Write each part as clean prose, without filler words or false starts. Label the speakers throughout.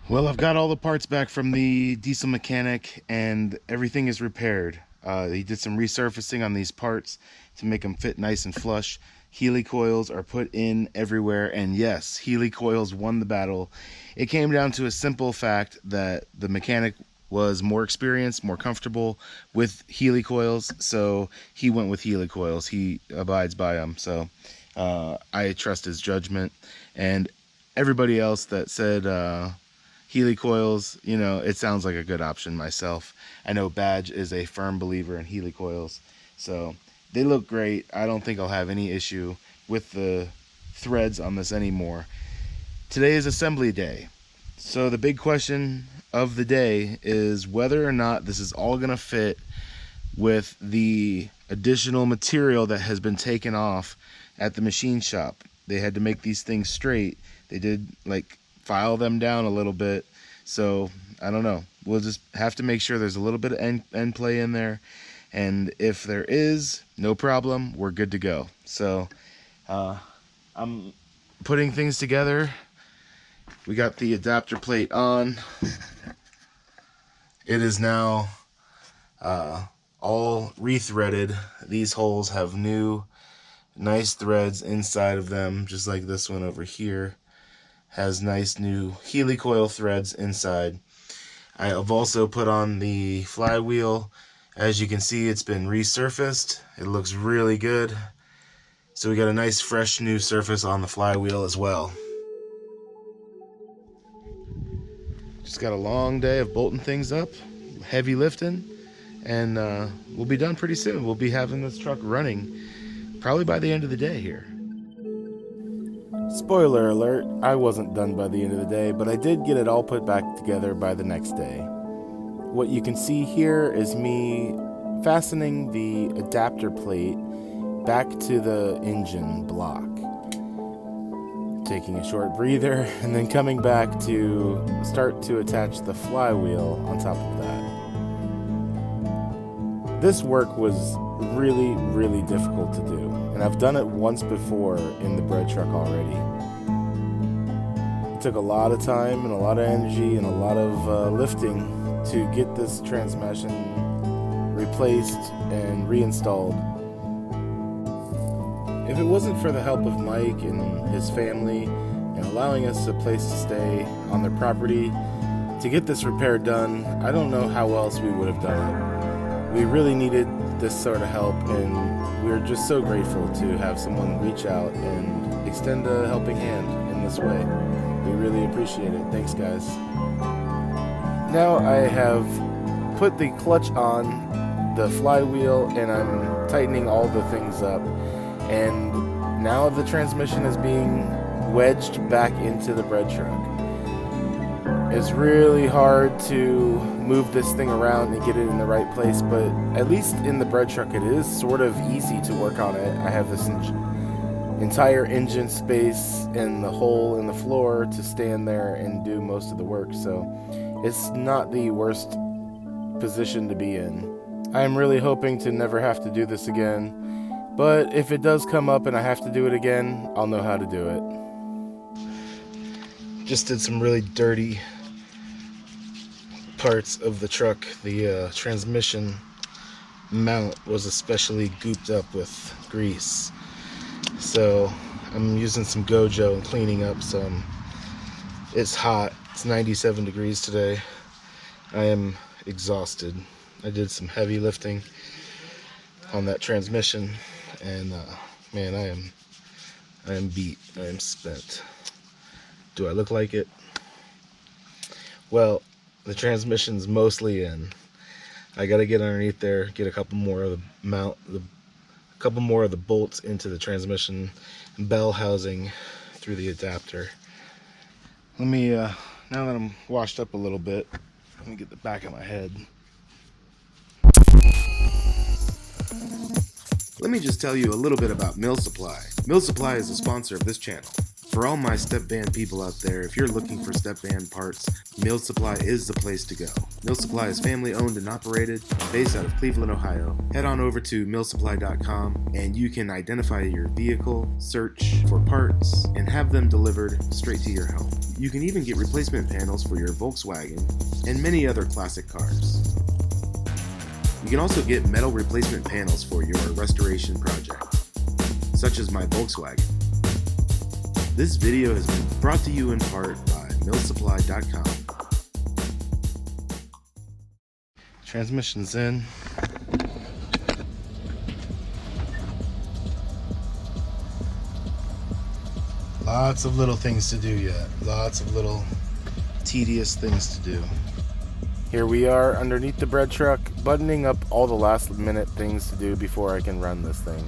Speaker 1: Well, I've got all the parts back from the diesel mechanic and everything is repaired. He did some resurfacing on these parts to make them fit nice and flush. Healy coils are put in everywhere, and yes, Healy coils won the battle. It came down to a simple fact that the mechanic was more experienced, more comfortable with Healy coils, so he went with Healy coils. He abides by them, so I trust his judgment. And everybody else that said Healy coils, you know, it sounds like a good option myself. I know Badge is a firm believer in Healy coils, so they look great. I don't think I'll have any issue with the threads on this anymore. Today is assembly day, so the big question of the day is whether or not this is all going to fit with the additional material that has been taken off at the machine shop. They had to make these things straight. They did like file them down a little bit, so I don't know. We'll just have to make sure there's a little bit of end play in there, and if there is, no problem, we're good to go. So I'm putting things together. We got the adapter plate on. It is now all rethreaded. These holes have new nice threads inside of them, just like this one over here has nice new Healy coil threads inside. I have also put on the flywheel. As you can see, it's been resurfaced. It looks really good. So we got a nice fresh new surface on the flywheel as well. Just got a long day of bolting things up, heavy lifting, and we'll be done pretty soon. We'll be having this truck running probably by the end of the day here. Spoiler alert, I wasn't done by the end of the day, but I did get it all put back together by the next day. What you can see here is me fastening the adapter plate back to the engine block. Taking a short breather and then coming back to start to attach the flywheel on top of that. This work was really difficult to do, and I've done it once before in the BreadTruck already. It took a lot of time and a lot of energy and a lot of lifting to get this transmission replaced and reinstalled. If it wasn't for the help of Mike and his family and allowing us a place to stay on their property to get this repair done, I don't know how else we would have done it. We really needed this sort of help, and we're just so grateful to have someone reach out and extend a helping hand in this way. We really appreciate it. Thanks, guys. Now I have put the clutch on the flywheel and I'm tightening all the things up, and now the transmission is being wedged back into the BreadTruck. It's really hard to move this thing around and get it in the right place, but at least in the BreadTruck it is sort of easy to work on it. I have this entire engine space and the hole in the floor to stand there and do most of the work, so it's not the worst position to be in. I'm really hoping to never have to do this again, but if it does come up and I have to do it again, I'll know how to do it. Just did some really dirty parts of the truck. The transmission mount was especially gooped up with grease, so I'm using some Gojo and cleaning up some. It's hot. It's 97 degrees today. I am exhausted. I did some heavy lifting on that transmission, and man, I am beat. I am spent. Do I look like it? Well, the transmission's mostly in. I got to get underneath there, get a couple more of the bolts into the transmission bell housing through the adapter. Let me now that I'm washed up a little bit, let me get the back of my head. Let me just tell you a little bit about Mill Supply. Mill Supply is a sponsor of this channel. For all my Stepvan people out there, if you're looking for Stepvan parts, Mill Supply is the place to go. Mill Supply is family owned and operated, based out of Cleveland, Ohio. Head on over to millsupply.com and you can identify your vehicle, search for parts, and have them delivered straight to your home. You can even get replacement panels for your Volkswagen and many other classic cars. You can also get metal replacement panels for your restoration project, such as my Volkswagen. This video has been brought to you in part by millsupply.com. Transmission's in. Lots of little things to do yet. Lots of little tedious things to do. Here we are underneath the bread truck, buttoning up all the last minute things to do before I can run this thing.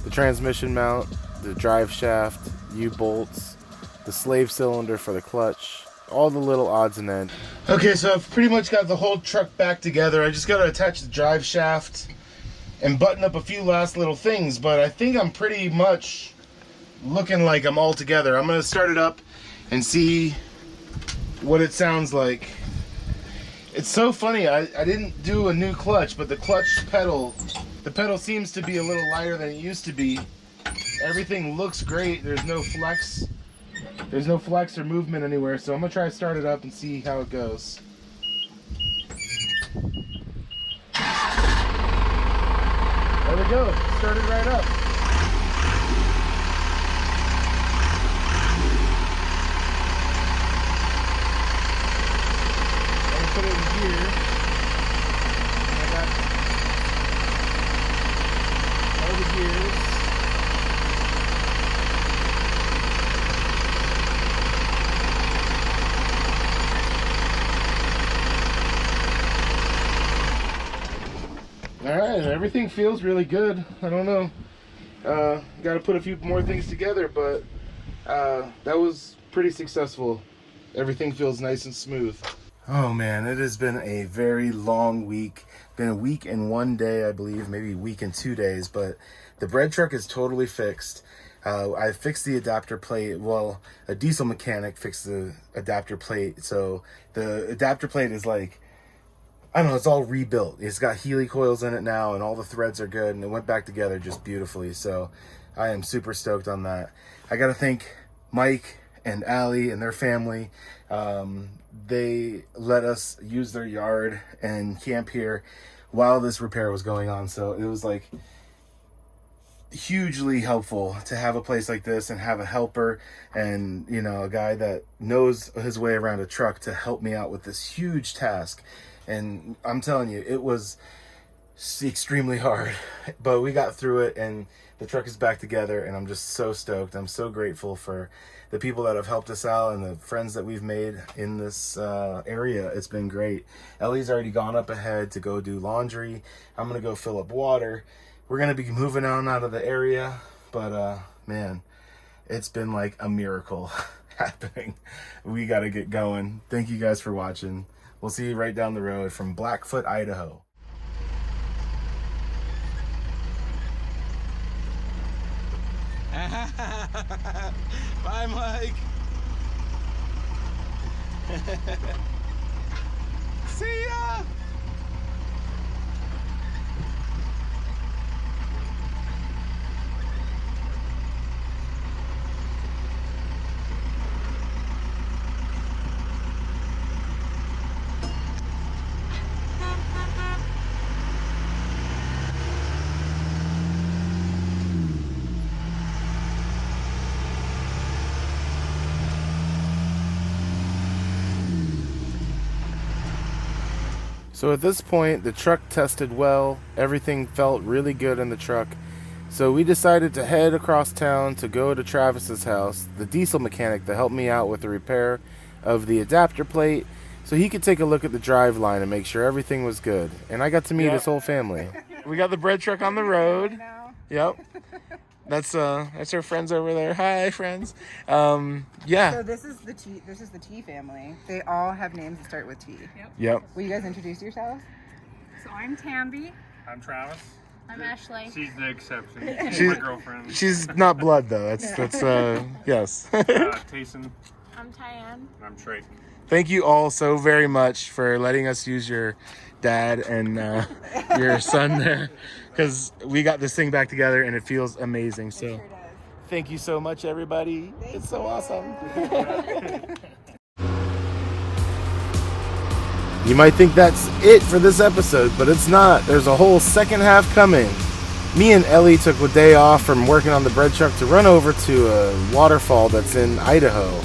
Speaker 1: The transmission mount, the drive shaft, U-bolts, the slave cylinder for the clutch, all the little odds and ends. Okay, so I've pretty much got the whole truck back together. I just got to attach the drive shaft and button up a few last little things, but I think I'm pretty much looking like I'm all together. I'm going to start it up and see what it sounds like. It's so funny, I didn't do a new clutch, but the clutch pedal, the pedal seems to be a little lighter than it used to be. Everything looks great. There's no flex. There's no flex or movement anywhere, so I'm gonna try to start it up and see how it goes. There we go. Started right up. I'm gonna put it in gear. I got all the gears. Alright, everything feels really good. I don't know. Got to put a few more things together, but that was pretty successful. Everything feels nice and smooth. Oh man, it has been a very long week. Been a week and 1 day, I believe, maybe a week and 2 days, but the bread truck is totally fixed. I fixed the adapter plate. Well, a diesel mechanic fixed the adapter plate. So the adapter plate is like, I don't know, it's all rebuilt. It's got Healy coils in it now, and all the threads are good, and it went back together just beautifully. So I am super stoked on that. I got to thank Mike and Ellie and their family. They let us use their yard and camp here while this repair was going on. So it was like hugely helpful to have a place like this and have a helper and, you know, a guy that knows his way around a truck to help me out with this huge task. And I'm telling you, it was extremely hard, but we got through it and the truck is back together, and I'm just so stoked. I'm so grateful for the people that have helped us out and the friends that we've made in this area. It's been great. Ellie's already gone up ahead to go do laundry. I'm going to go fill up water. We're going to be moving on out of the area, but man, it's been like a miracle happening. We got to get going. Thank you guys for watching. We'll see you right down the road from Blackfoot, Idaho.
Speaker 2: Bye, Mike. See ya.
Speaker 1: So at this point, the truck tested well. Everything felt really good in the truck. So we decided to head across town to go to Travis's house, the diesel mechanic that helped me out with the repair of the adapter plate, so he could take a look at the drive line and make sure everything was good. And I got to meet his whole family. We got the bread truck on the road. Yep. That's our friends over there. Hi, friends. Yeah.
Speaker 3: So this is the T family. They all have names that start with T.
Speaker 1: Yep.
Speaker 3: Will you guys introduce yourselves?
Speaker 4: So I'm Tamby.
Speaker 5: I'm Travis.
Speaker 4: I'm Ashley.
Speaker 2: She's the exception. She's
Speaker 1: She-
Speaker 2: my girlfriend.
Speaker 1: She's not blood though. That's yes.
Speaker 2: Tayson.
Speaker 4: I'm Tyann.
Speaker 2: And I'm Trey.
Speaker 1: Thank you all so very much for letting us use your dad and your son there, because we got this thing back together and it feels amazing. So
Speaker 3: Sure does.
Speaker 1: thank you so much, everybody. It's so awesome. You might think that's it for this episode, but it's not. There's a whole second half coming. Me and Ellie took a day off from working on the bread truck to run over to a waterfall that's in Idaho.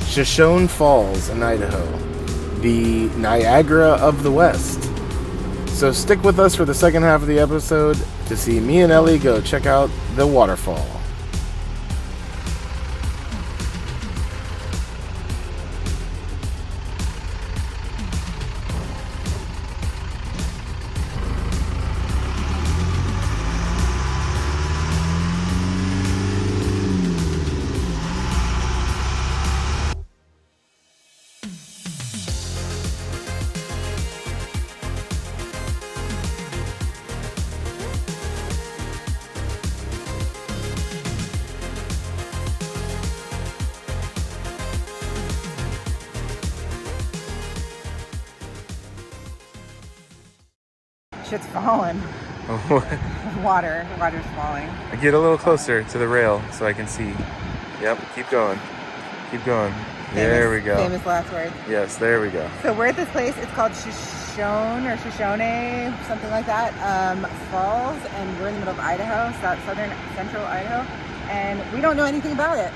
Speaker 1: Shoshone Falls in Idaho. The Niagara of the West. So stick with us for the second half of the episode to see me and Ellie go check out the waterfall.
Speaker 3: Shit's falling. Water's falling.
Speaker 1: Get a little closer to the rail so I can see. Yep, keep going. Keep going. There we go.
Speaker 3: Famous last words.
Speaker 1: Yes, there we go.
Speaker 3: So we're at this place. It's called Shoshone or Shoshone, something like that. Falls, and we're in the middle of Idaho, central Idaho, and we don't know anything about it.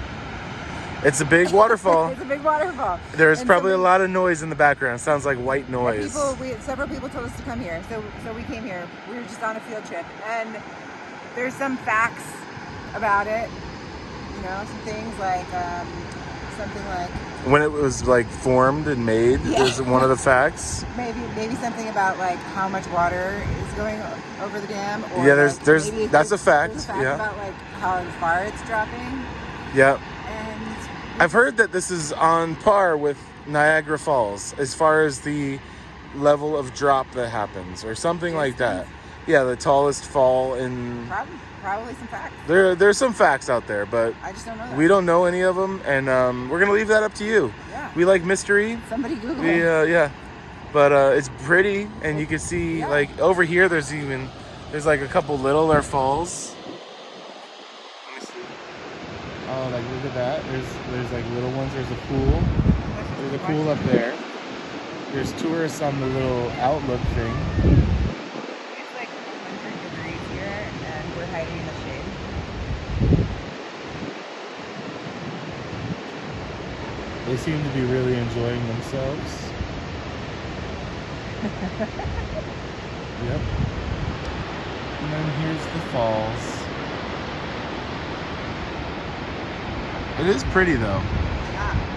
Speaker 1: It's a big waterfall.
Speaker 3: It's a big waterfall.
Speaker 1: There's
Speaker 3: And
Speaker 1: probably a
Speaker 3: somebody-
Speaker 1: lot of noise in the background. Sounds like white noise.
Speaker 3: Several people told us to come here, so we came here. We were just on a field trip, and there's some facts about it. You know, some things like something like
Speaker 1: When it was like formed and made
Speaker 3: Yeah.
Speaker 1: is one of the facts.
Speaker 3: maybe something about like how much water is going over the dam. Or
Speaker 1: Yeah, there's-
Speaker 3: like, maybe
Speaker 1: that's a fact,
Speaker 3: There's a fact
Speaker 1: yeah.
Speaker 3: about like how far it's dropping,
Speaker 1: Yep.
Speaker 3: and
Speaker 1: I've heard that this is on par with Niagara Falls as far as the level of drop that happens or something like that. Yeah, the tallest fall in...
Speaker 3: probably some facts.
Speaker 1: There's some facts out there, but
Speaker 3: I just don't know that.
Speaker 1: we don't know any of them, and we're going to leave that up to you.
Speaker 3: Yeah.
Speaker 1: We like mystery.
Speaker 3: Somebody Google
Speaker 1: We,
Speaker 3: it.
Speaker 1: yeah. But it's pretty, and you can see,
Speaker 3: Yeah.
Speaker 1: like, over here, there's like a couple littler falls. Let me see. Oh, like, look at that. There's like little ones. There's a pool. There's a pool up there. There's tourists on the little outlook thing.
Speaker 3: It's like 100 degrees here, and we're hiding in the shade.
Speaker 1: They seem to be really enjoying themselves. Yep. And then here's the falls. It is pretty though.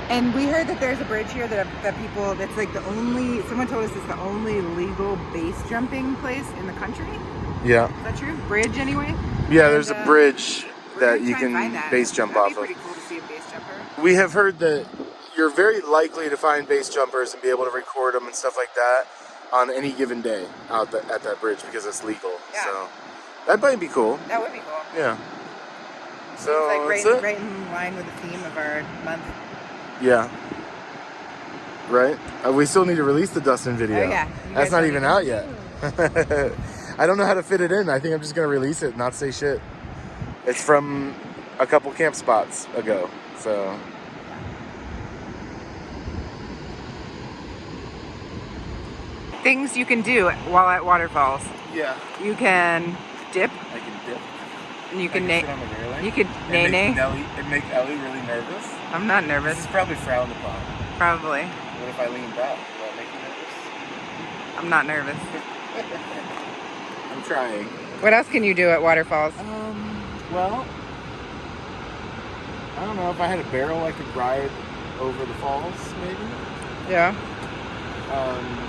Speaker 3: And we heard that there's a bridge here that people, that's like the only, someone told us it's the only legal base jumping place in the country.
Speaker 1: Yeah.
Speaker 3: Is that true? Bridge anyway?
Speaker 1: Yeah,
Speaker 3: And,
Speaker 1: there's a bridge
Speaker 3: we're
Speaker 1: that
Speaker 3: gonna
Speaker 1: you
Speaker 3: try and find
Speaker 1: can
Speaker 3: that.
Speaker 1: base jump
Speaker 3: That'd
Speaker 1: off
Speaker 3: be
Speaker 1: of.
Speaker 3: pretty cool to see a base jumper.
Speaker 1: We have heard that you're very likely to find base jumpers and be able to record them and stuff like that on any given day at that bridge because it's legal.
Speaker 3: Yeah.
Speaker 1: So that might be cool.
Speaker 3: That would be cool.
Speaker 1: Yeah. So
Speaker 3: It's like
Speaker 1: that's it.
Speaker 3: right in line with the theme of our month.
Speaker 1: Yeah. Right? We still need to release the Dustin video.
Speaker 3: Oh, yeah. You
Speaker 1: That's
Speaker 3: guys
Speaker 1: not
Speaker 3: don't
Speaker 1: even
Speaker 3: even-
Speaker 1: out yet. I don't know how to fit it in. I think I'm just going to release it and not say shit. It's from a couple camp spots ago. So...
Speaker 3: Things you can do while at waterfalls.
Speaker 1: Yeah.
Speaker 3: You can dip.
Speaker 1: I can dip.
Speaker 3: And you can
Speaker 1: I
Speaker 3: nay.
Speaker 1: sit on the railing.
Speaker 3: You could
Speaker 1: and
Speaker 3: nay.
Speaker 1: make Ellie really nervous.
Speaker 3: I'm not
Speaker 1: This
Speaker 3: nervous.
Speaker 1: is probably frowned upon.
Speaker 3: Probably.
Speaker 1: What if I lean back? Will that make you nervous?
Speaker 3: I'm not nervous.
Speaker 1: I'm trying.
Speaker 3: What else can you do at waterfalls?
Speaker 1: Well, I don't know. If I had a barrel, I could ride over the falls, maybe.
Speaker 3: Yeah.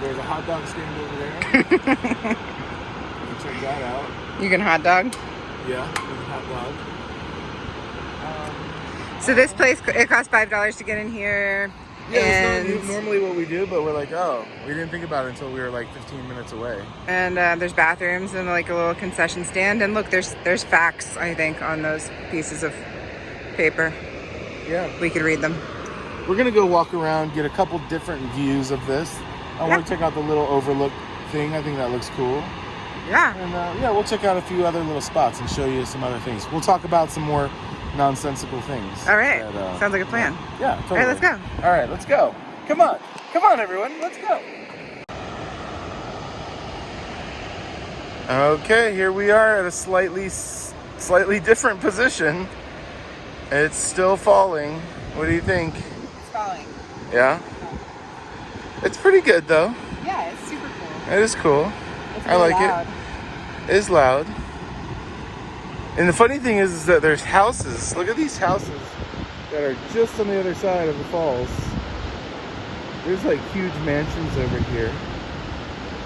Speaker 1: There's a hot dog stand over there. You can check that out.
Speaker 3: You can hot dog.
Speaker 1: Yeah, there's a hot dog.
Speaker 3: So this place, it costs $5 to get in here.
Speaker 1: Yeah, it's
Speaker 3: and
Speaker 1: not normally what we do, but we're like, oh, we didn't think about it until we were like 15 minutes away.
Speaker 3: there's bathrooms and like a little concession stand. And look, there's facts, I think, on those pieces of paper.
Speaker 1: Yeah.
Speaker 3: We could read them.
Speaker 1: We're gonna go walk around, get a couple different views of this. I want to check out the little overlook thing. I think that looks cool.
Speaker 3: Yeah.
Speaker 1: And yeah, we'll check out a few other little spots and show you some other things. We'll talk about some more nonsensical things.
Speaker 3: All right.
Speaker 1: That,
Speaker 3: Sounds like a plan.
Speaker 1: Yeah, totally.
Speaker 3: All right, let's go.
Speaker 1: All right, let's go. Come on. Come on, everyone. Let's go. Okay, here we are at a slightly different position. It's still falling. What do you think?
Speaker 3: It's falling.
Speaker 1: Yeah? It's pretty good, though.
Speaker 3: Yeah, it's super cool.
Speaker 1: It is cool.
Speaker 3: It's
Speaker 1: I like
Speaker 3: loud.
Speaker 1: it. It is loud. And the funny thing is that there's houses. Look at these houses that are just on the other side of the falls. There's like huge mansions over here.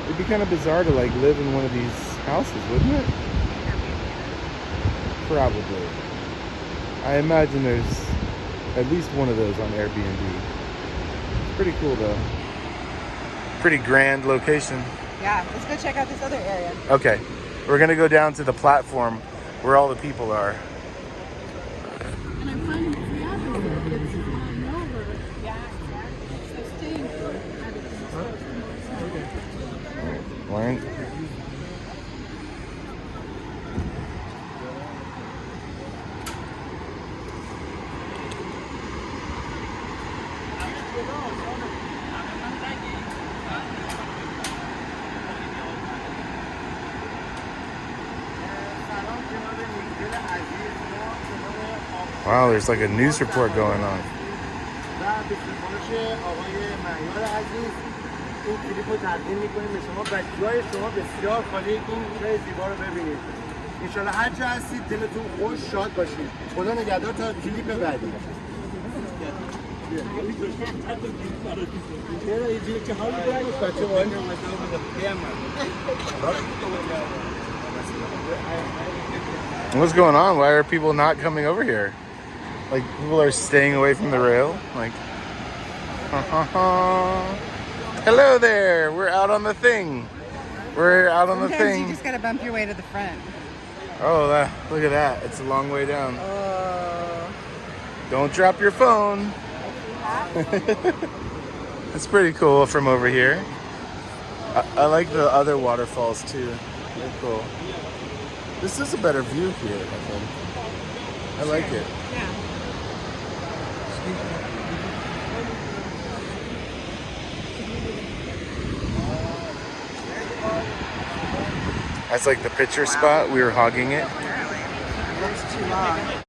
Speaker 1: It'd be kind of bizarre to like live in one of these houses, wouldn't it? Probably. I imagine there's at least one of those on Airbnb. It's pretty cool though. Pretty grand location.
Speaker 3: Yeah, let's go check out this other area.
Speaker 1: Okay, we're gonna go down to the platform where all the people are.
Speaker 4: And I'm finding the other it's over. Yeah, so staying put.
Speaker 1: Right. Wow, there's like a news report going on.
Speaker 5: این کلیپ رو تقدیم میکنیم به شما و جای شما بسیار خالی. این جای زیبا رو ببینید. انشالله هر جا هستید دلتون خوش شاد باشید. خدا نگهدار تا کلیپ بعدی. چرا اینجوری که حال می‌کنید بچه وای
Speaker 1: What's going on? Why are people not coming over here? Like, people are staying away from the rail? Like, hello there! We're out on the thing. We're out on the
Speaker 3: Sometimes
Speaker 1: thing.
Speaker 3: you just gotta bump your way to the front.
Speaker 1: Oh, look at that. It's a long way down.
Speaker 3: Oh.
Speaker 1: Don't drop your phone. It's pretty cool from over here. I like the other waterfalls too. They're cool. This is a better view here, I think. I like it.
Speaker 3: Yeah.
Speaker 1: That's like the picture spot. We were hogging it.
Speaker 3: That's too long.